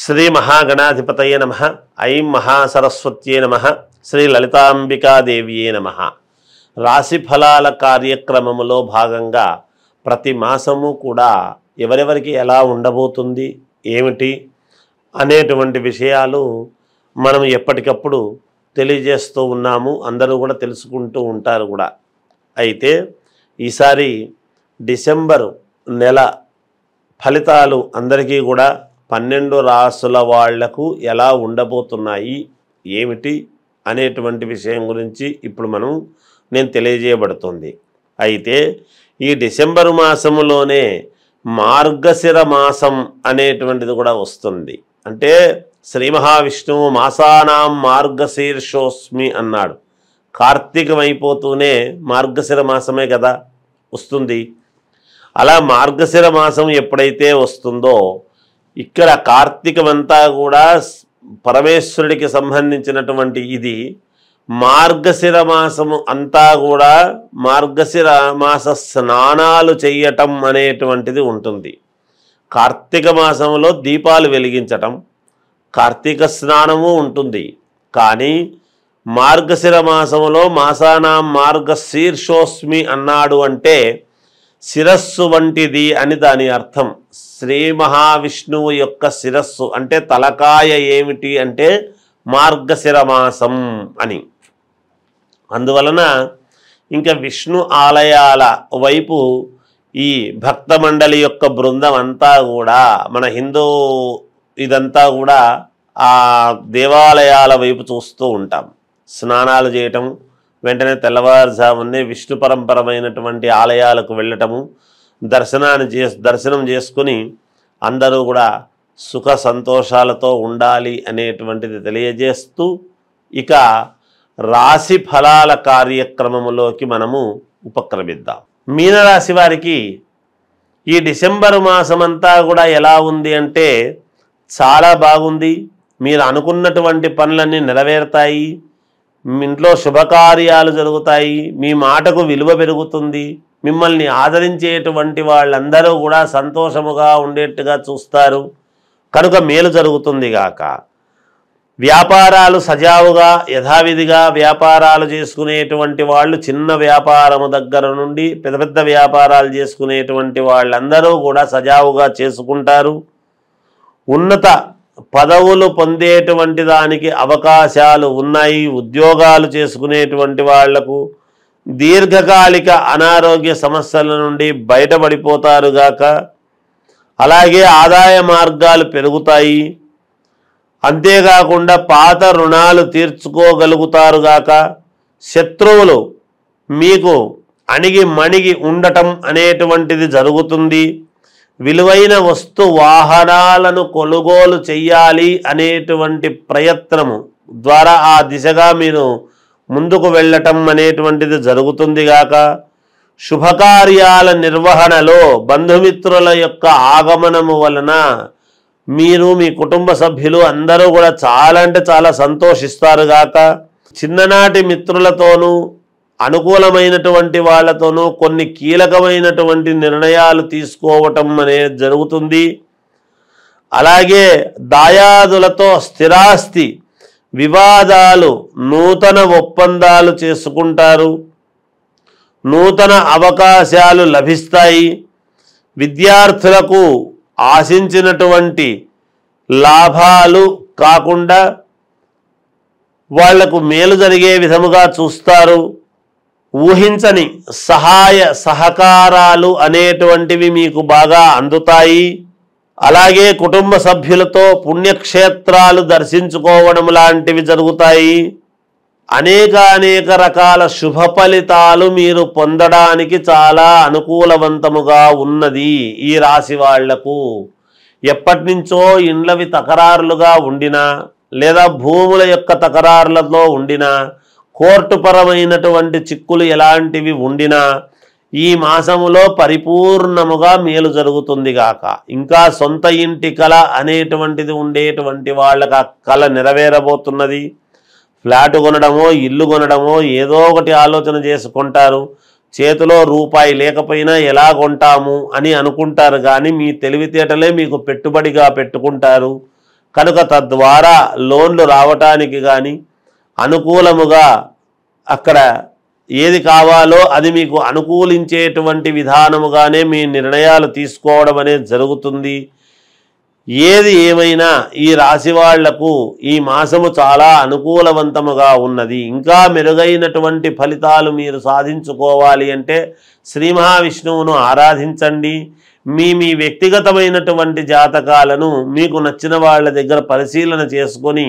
శ్రీ మహాగణాధిపతయే నమః. ఐం మహాసరస్వత్యే నమః. శ్రీ లలితాంబికాదేవియే నమః. రాశి ఫలాల కార్యక్రమములో భాగంగా ప్రతి మాసము కూడా ఎవరెవరికి ఎలా ఉండబోతుంది ఏమిటి అనేటువంటి విషయాలు మనం ఎప్పటికప్పుడు తెలియజేస్తూ ఉన్నాము. అందరూ కూడా తెలుసుకుంటూ ఉంటారు కూడా. అయితే ఈసారి డిసెంబరు నెల ఫలితాలు అందరికీ కూడా 12 రాసుల వాళ్లకు ఎలా ఉండబోతున్నాయి ఏమిటి అనేటువంటి విషయం గురించి ఇప్పుడు నేను తెలియజేయబడుతుంది. అయితే ఈ డిసెంబరు మాసములోనే మార్గశిర మాసం అనేటువంటిది కూడా వస్తుంది. అంటే శ్రీ మహావిష్ణువు మాసానాం మార్గశీర్షోస్మి అన్నాడు. కార్తీకం అయిపోతూనే మార్గశిర మాసమే కదా వస్తుంది. అలా మార్గశిర మాసం ఎప్పుడైతే వస్తుందో ఇక్కడ కార్తీకమంతా కూడా పరమేశ్వరుడికి సంబంధించినటువంటి ఇది. మార్గశిర మాసము అంతా కూడా మార్గశిర మాస స్నానాలు చేయటం అనేటువంటిది ఉంటుంది. కార్తీక మాసంలో దీపాలు వెలిగించటం, కార్తీక స్నానము ఉంటుంది. కానీ మార్గశిర మాసంలో మాసానాం మార్గశీర్షోస్మి అన్నాడు అంటే శిరస్సు వంటిది అని దాని అర్థం. శ్రీ మహావిష్ణువు యొక్క శిరస్సు అంటే తలకాయ ఏమిటి అంటే మార్గశిర మాసం అని. అందువలన ఇంకా విష్ణు ఆలయాల వైపు ఈ భక్త మండలి యొక్క బృందం అంతా కూడా మన హిందూ ఇదంతా కూడా ఆ దేవాలయాల వైపు చూస్తూ ఉంటాం. స్నానాలు చేయటం, వెంటనే తెల్లవారుజామునే విష్ణు పరంపరమైనటువంటి ఆలయాలకు వెళ్ళటము, దర్శనం చేసుకుని అందరూ కూడా సుఖ సంతోషాలతో ఉండాలి అనేటువంటిది తెలియజేస్తూ ఇక రాశి ఫలాల కార్యక్రమములోకి మనము ఉపక్రమిద్దాం. మీనరాశి వారికి ఈ డిసెంబరు మాసమంతా కూడా ఎలా ఉంది అంటే చాలా బాగుంది. మీరు అనుకున్నటువంటి పనులన్నీ నెరవేరుతాయి, మీ ఇంట్లో శుభకార్యాలు జరుగుతాయి, మీ మాటకు విలువ పెరుగుతుంది, మిమ్మల్ని ఆదరించేటువంటి వాళ్ళందరూ కూడా సంతోషముగా ఉండేట్టుగా చూస్తారు కనుక మేలు జరుగుతుంది గాక. వ్యాపారాలు సజావుగా యథావిధిగా వ్యాపారాలు చేసుకునేటువంటి వాళ్ళు, చిన్న వ్యాపారము దగ్గర నుండి పెద్ద పెద్ద వ్యాపారాలు చేసుకునేటువంటి వాళ్ళందరూ కూడా సజావుగా చేసుకుంటారు. ఉన్నత పదవులు పొందేటువంటి దానికి అవకాశాలు ఉన్నాయి. ఉద్యోగాలు చేసుకునేటువంటి వాళ్లకు దీర్ఘకాలిక అనారోగ్య సమస్యల నుండి బయటపడిపోతారుగాక. అలాగే ఆదాయ మార్గాలు పెరుగుతాయి. అంతేకాకుండా పాత రుణాలు తీర్చుకోగలుగుతారుగాక. శత్రువులు మీకు అణిగి మణిగి ఉండటం అనేటువంటిది జరుగుతుంది. విలువైన వస్తు వాహనాలను కొనుగోలు చెయ్యాలి అనేటువంటి ప్రయత్నము ద్వారా ఆ దిశగా మీరు ముందుకు వెళ్ళటం అనేటువంటిది జరుగుతుంది గాక. శుభకార్యాల నిర్వహణలో బంధుమిత్రుల యొక్క ఆగమనము వలన మీరు మీ కుటుంబ సభ్యులు అందరూ కూడా చాలా అంటే చాలా సంతోషిస్తారు గాక. చిన్ననాటి మిత్రులతోనూ అనుకూలమైనటువంటి వాళ్ళతోనూ కొన్ని కీలకమైనటువంటి నిర్ణయాలు తీసుకోవటం అనేది జరుగుతుంది. అలాగే దాయాదులతో స్థిరాస్తి వివాదాలు, నూతన ఒప్పందాలు చేసుకుంటారు. నూతన అవకాశాలు లభిస్తాయి. విద్యార్థులకు ఆశించినటువంటి లాభాలు కాకుండా వాళ్లకు మేలు జరిగే విధముగా చూస్తారు. ఊహించని సహాయ సహకారాలు అనేటువంటివి మీకు బాగా అందుతాయి. అలాగే కుటుంబ సభ్యులతో పుణ్యక్షేత్రాలు దర్శించుకోవడం లాంటివి జరుగుతాయి. అనేక రకాల శుభ ఫలితాలు మీరు పొందడానికి చాలా అనుకూలవంతముగా ఉన్నది ఈ రాశి వాళ్లకు. ఎప్పటి నుంచో ఇండ్లవి తకరారులుగా ఉండినా, లేదా భూముల యొక్క తకరారులతో ఉండినా, కోర్టు పరమైనటువంటి చిక్కులు ఎలాంటివి ఉండినా ఈ మాసములో పరిపూర్ణముగా మేలు జరుగుతుంది గాక. ఇంకా సొంత ఇంటి కళ అనేటువంటిది ఉండేటువంటి వాళ్ళకి ఆ కళ నెరవేరబోతున్నది. ఫ్లాట్ కొనడమో ఇల్లు కొనడమో ఏదో ఒకటి ఆలోచన చేసుకుంటారు. చేతిలో రూపాయి లేకపోయినా ఎలా కొంటాము అని అనుకుంటారు. కానీ మీ తెలివితేటలే మీకు పెట్టుబడిగా పెట్టుకుంటారు. కనుక తద్వారా లోన్లు రావటానికి కానీ అనుకూలముగా అక్కడ ఏది కావాలో అది మీకు అనుకూలించేటువంటి విధానముగానే మీ నిర్ణయాలు తీసుకోవడం అనేది జరుగుతుంది. ఏది ఏమైనా ఈ రాశి వాళ్లకు ఈ మాసము చాలా అనుకూలవంతముగా ఉన్నది. ఇంకా మెరుగైనటువంటి ఫలితాలు మీరు సాధించుకోవాలి అంటే శ్రీ మహావిష్ణువును ఆరాధించండి. మీ వ్యక్తిగతమైనటువంటి జాతకాలను మీకు నచ్చిన వాళ్ళ దగ్గర పరిశీలన చేసుకొని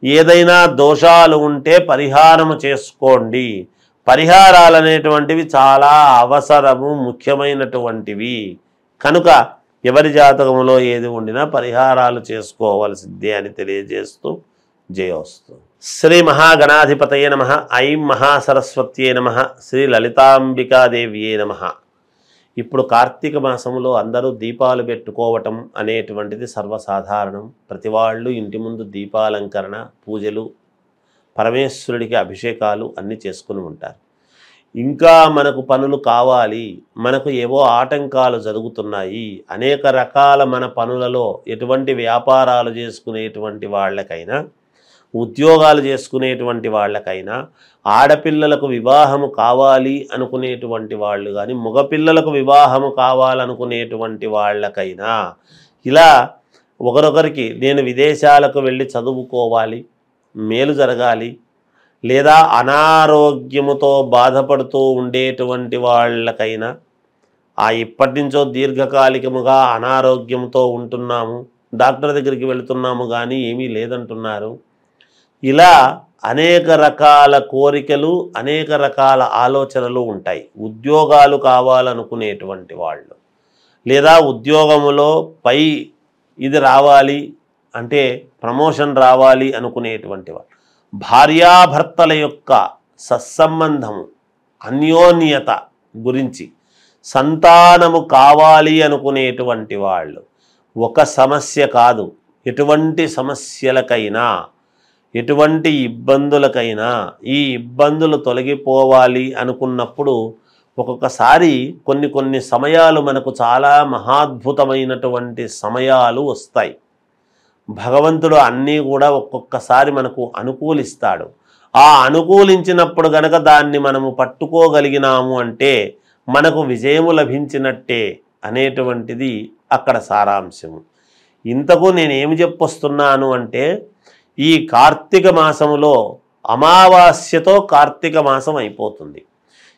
ఏదైనా దోషాలు ఉంటే పరిహారము చేసుకోండి. పరిహారాలు అనేటువంటివి చాలా అవసరము, ముఖ్యమైనటువంటివి. కనుక ఎవరి జాతకంలో ఏది ఉండినా పరిహారాలు చేసుకోవలసిందే అని తెలియజేస్తూ జయోస్తు. శ్రీ మహాగణాధిపతయే నమః. ఐం మహాసరస్వత్యే నమః. శ్రీ లలితాంబికాదేవ్యే నమః. ఇప్పుడు కార్తీక మాసంలో అందరూ దీపాలు పెట్టుకోవటం అనేటువంటిది సర్వసాధారణం. ప్రతి వాళ్ళు ఇంటి ముందు దీపాలంకరణ, పూజలు, పరమేశ్వరుడికి అభిషేకాలు అన్నీ చేసుకుని ఉంటారు. ఇంకా మనకు పనులు కావాలి, మనకు ఏవో ఆటంకాలు జరుగుతున్నాయి, అనేక రకాల మన పనులలో ఎటువంటి వ్యాపారాలు చేసుకునేటువంటి వాళ్ళకైనా, ఉద్యోగాలు చేసుకునేటువంటి వాళ్ళకైనా, ఆడపిల్లలకు వివాహము కావాలి అనుకునేటువంటి వాళ్ళు కానీ, మగపిల్లలకు వివాహము కావాలనుకునేటువంటి వాళ్ళకైనా, ఇలా ఒకరొకరికి నేను విదేశాలకు వెళ్ళి చదువుకోవాలి, మేలు జరగాలి, లేదా అనారోగ్యముతో బాధపడుతూ ఉండేటువంటి వాళ్ళకైనా, ఇప్పటి నుంచో దీర్ఘకాలికముగా అనారోగ్యంతో ఉంటున్నాము, డాక్టర్ దగ్గరికి వెళుతున్నాము కానీ ఏమీ లేదంటున్నారు, ఇలా అనేక రకాల కోరికలు, అనేక రకాల ఆలోచనలు ఉంటాయి. ఉద్యోగాలు కావాలనుకునేటువంటి వాళ్ళు, లేదా ఉద్యోగములో పై ఇది రావాలి అంటే ప్రమోషన్ రావాలి అనుకునేటువంటి వాళ్ళు, భార్యాభర్తల యొక్క సత్సంబంధము, అన్యోన్యత గురించి, సంతానము కావాలి అనుకునేటువంటి వాళ్ళు, ఒక సమస్య కాదు, ఎటువంటి సమస్యలకైనా, ఎటువంటి ఇబ్బందులకైనా ఈ ఇబ్బందులు తొలగిపోవాలి అనుకున్నప్పుడు ఒక్కొక్కసారి కొన్ని సమయాలు మనకు చాలా మహాద్భుతమైనటువంటి సమయాలు వస్తాయి. భగవంతుడు అన్నీ కూడా ఒక్కొక్కసారి మనకు అనుకూలిస్తాడు. ఆ అనుకూలించినప్పుడు గనక దాన్ని మనము పట్టుకోగలిగినాము అంటే మనకు విజయము లభించినట్టే అనేటువంటిది అక్కడ సారాంశము. ఇంతకు నేనేమి చెప్పొస్తున్నాను అంటే, ఈ కార్తీక మాసములో అమావాస్యతో కార్తీక మాసం అయిపోతుంది.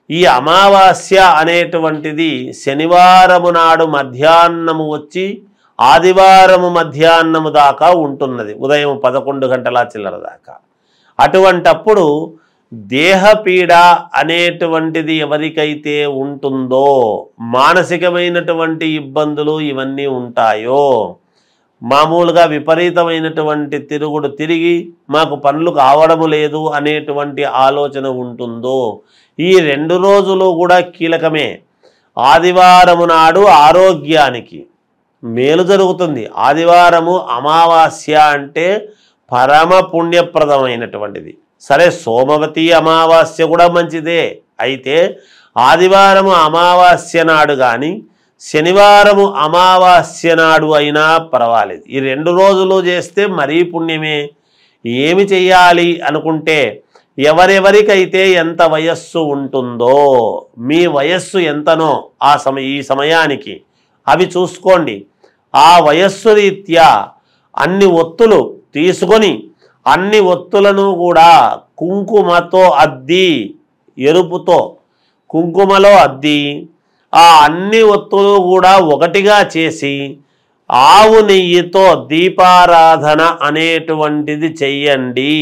ఈ అమావాస్య అనేటువంటిది శనివారము నాడు మధ్యాహ్నము వచ్చి ఆదివారము మధ్యాహ్నము దాకా ఉంటున్నది, ఉదయం 11 గంటల చిల్లర దాకా. అటువంటప్పుడు దేహపీడ అనేటువంటిది ఎవరికైతే ఉంటుందో, మానసికమైనటువంటి ఇబ్బందులు ఇవన్నీ ఉంటాయో, మామూలుగా విపరీతమైనటువంటి తిరుగుడు తిరిగి మాకు పనులు కావడము లేదు అనేటువంటి ఆలోచన ఉంటుందో, ఈ 2 రోజులు కూడా కీలకమే. ఆదివారము నాడు ఆరోగ్యానికి మేలు జరుగుతుంది. ఆదివారము అమావాస్య అంటే పరమ పుణ్యప్రదమైనటువంటిది. సరే, సోమవతి అమావాస్య కూడా మంచిదే. అయితే ఆదివారము అమావాస్య నాడు కానీ శనివారము అమావాస్య నాడు అయినా పర్వాలేదు. ఈ 2 రోజులు చేస్తే మరీ పుణ్యమే. ఏమి చెయ్యాలి అనుకుంటే, ఎవరెవరికైతే ఎంత వయస్సు ఉంటుందో, మీ వయస్సు ఎంతనో ఈ సమయానికి అవి చూసుకోండి. ఆ వయస్సు రీత్యా అన్ని ఒత్తులు తీసుకొని అన్ని ఒత్తులను కూడా కుంకుమతో అద్ది, ఎరుపుతో కుంకుమలో అద్ది, ఆ అన్ని ఒత్తులు కూడా ఒకటిగా చేసి ఆవు నెయ్యితో దీపారాధన అనేటువంటిది చెయ్యండి.